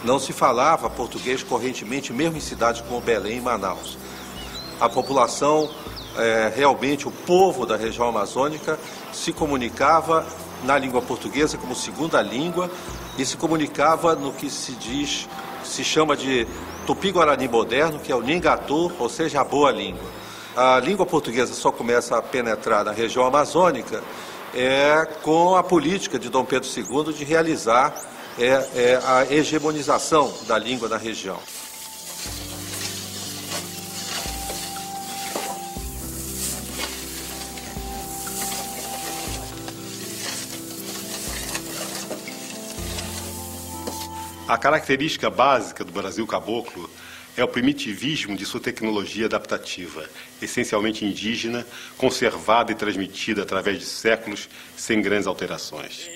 Não se falava português correntemente, mesmo em cidades como Belém e Manaus. A população, realmente o povo da região amazônica, se comunicava na língua portuguesa como segunda língua e se comunicava no que se chama de Tupi-Guarani moderno, que é o Ningatu, ou seja, a boa língua. A língua portuguesa só começa a penetrar na região amazônica com a política de Dom Pedro II de realizar a hegemonização da língua na região. A característica básica do Brasil caboclo é o primitivismo de sua tecnologia adaptativa, essencialmente indígena, conservada e transmitida através de séculos sem grandes alterações.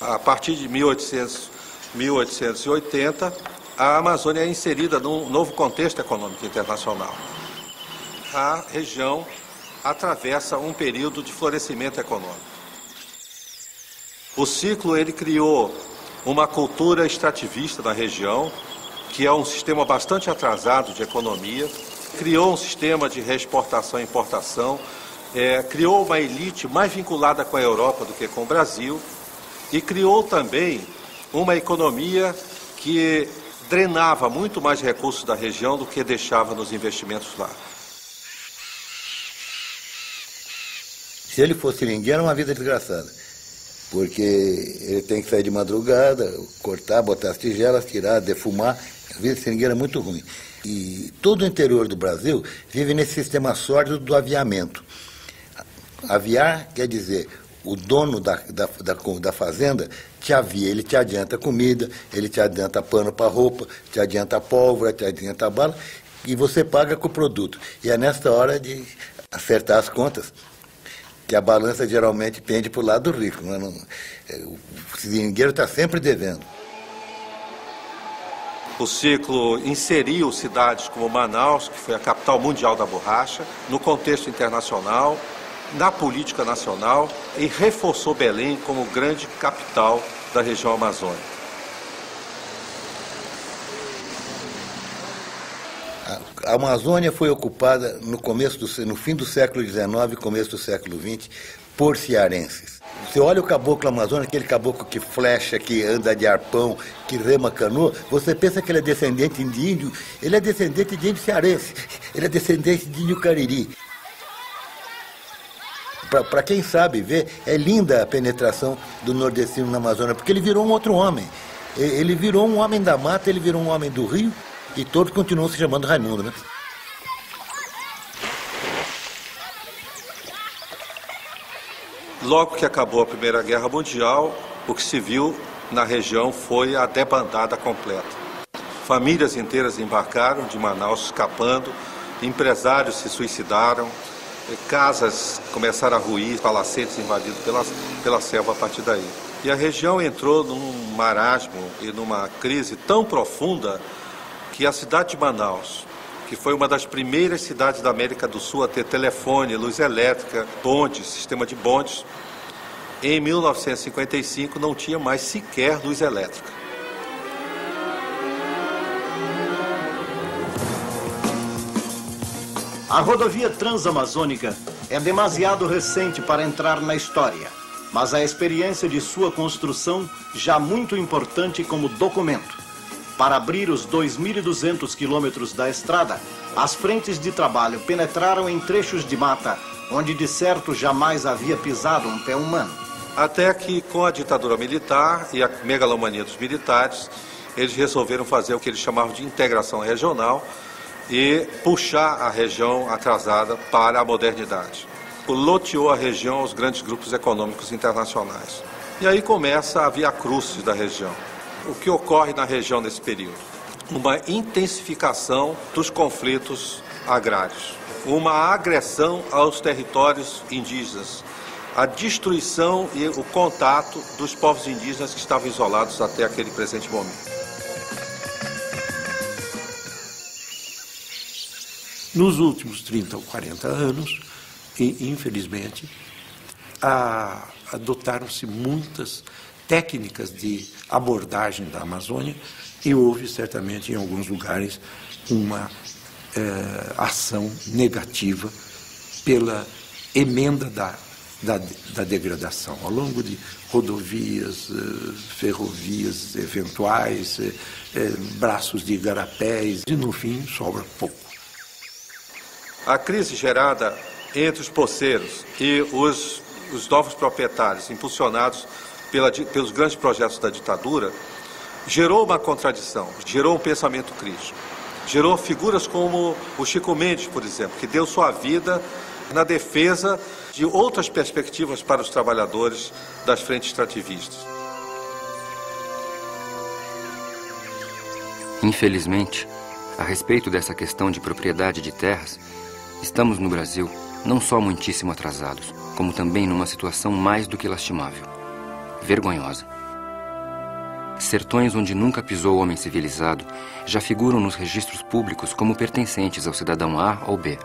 A partir de 1880, a Amazônia é inserida num novo contexto econômico internacional. A região atravessa um período de florescimento econômico. O ciclo ele criou uma cultura extrativista na região, que é um sistema bastante atrasado de economia, criou um sistema de reexportação e importação, criou uma elite mais vinculada com a Europa do que com o Brasil, e criou também uma economia que drenava muito mais recursos da região do que deixava nos investimentos lá. Se ele fosse seringueiro, era uma vida desgraçada, porque ele tem que sair de madrugada, cortar, botar as tigelas, tirar, defumar. A vida de seringueiro é muito ruim. E todo o interior do Brasil vive nesse sistema sórdido do aviamento. Aviar quer dizer, o dono da fazenda te avia, ele te adianta comida, ele te adianta pano para roupa, te adianta pólvora, te adianta bala, e você paga com o produto. E é nesta hora de acertar as contas que a balança geralmente pende para o lado do rico. O seringueiro está sempre devendo. O ciclo inseriu cidades como Manaus, que foi a capital mundial da borracha, no contexto internacional, na política nacional, e reforçou Belém como grande capital da região amazônica. A Amazônia foi ocupada no fim do século XIX e começo do século XX por cearenses. Você olha o caboclo amazônico, aquele caboclo que flecha, que anda de arpão, que rema canoa, você pensa que ele é descendente de índio, ele é descendente de índio cearense, ele é descendente de índio cariri. Para quem sabe ver, é linda a penetração do nordestino na Amazônia, porque ele virou um outro homem. Ele virou um homem da mata, ele virou um homem do rio, e todos continuam se chamando Raimundo, né? Logo que acabou a Primeira Guerra Mundial, o que se viu na região foi a debandada completa. Famílias inteiras embarcaram de Manaus escapando, empresários se suicidaram, casas começaram a ruir, palacetes invadidos pela selva a partir daí. E a região entrou num marasmo e numa crise tão profunda que a cidade de Manaus, que foi uma das primeiras cidades da América do Sul a ter telefone, luz elétrica, bondes, sistema de bondes, em 1955 não tinha mais sequer luz elétrica. A rodovia transamazônica é demasiado recente para entrar na história, mas a experiência de sua construção já muito importante como documento. Para abrir os 2.200 quilômetros da estrada, As frentes de trabalho penetraram em trechos de mata, onde de certo jamais havia pisado um pé humano. Até que, com a ditadura militar e a megalomania dos militares, eles resolveram fazer o que eles chamavam de integração regional e puxar a região atrasada para a modernidade. Loteou a região aos grandes grupos econômicos internacionais. E aí começa a via crucis da região. O que ocorre na região nesse período? Uma intensificação dos conflitos agrários, uma agressão aos territórios indígenas, a destruição e o contato dos povos indígenas que estavam isolados até aquele presente momento. Nos últimos 30 ou 40 anos, infelizmente, adotaram-se muitas técnicas de abordagem da Amazônia e houve, certamente, em alguns lugares, uma ação negativa pela emenda da degradação. Ao longo de rodovias, ferrovias eventuais, braços de igarapés, e no fim sobra pouco. A crise gerada entre os poceiros e os novos proprietários, impulsionados pelos grandes projetos da ditadura, gerou uma contradição, gerou um pensamento crítico. Gerou figuras como o Chico Mendes, por exemplo, que deu sua vida na defesa de outras perspectivas para os trabalhadores das frentes extrativistas. Infelizmente, a respeito dessa questão de propriedade de terras, estamos no Brasil não só muitíssimo atrasados, como também numa situação mais do que lastimável, vergonhosa. Sertões onde nunca pisou o homem civilizado já figuram nos registros públicos como pertencentes ao cidadão A ou B.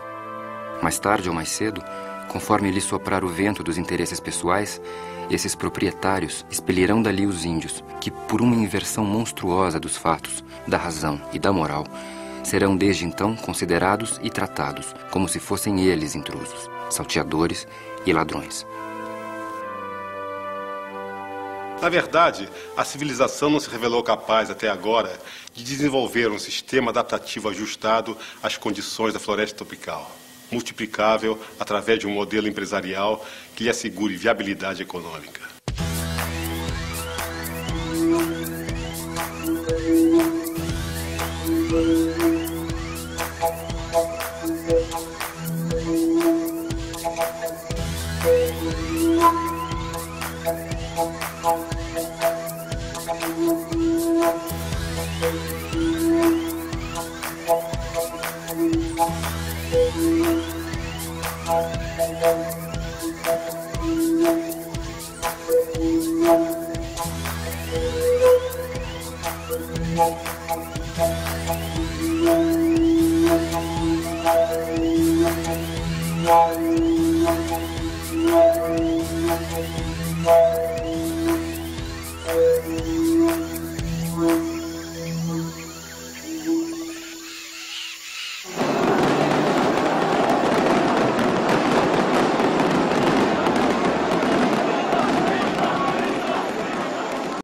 Mais tarde ou mais cedo, conforme lhe soprar o vento dos interesses pessoais, esses proprietários expelirão dali os índios, que, por uma inversão monstruosa dos fatos, da razão e da moral, serão desde então considerados e tratados como se fossem eles intrusos, salteadores e ladrões. Na verdade, a civilização não se revelou capaz, até agora, de desenvolver um sistema adaptativo ajustado às condições da floresta tropical, multiplicável através de um modelo empresarial que lhe assegure viabilidade econômica.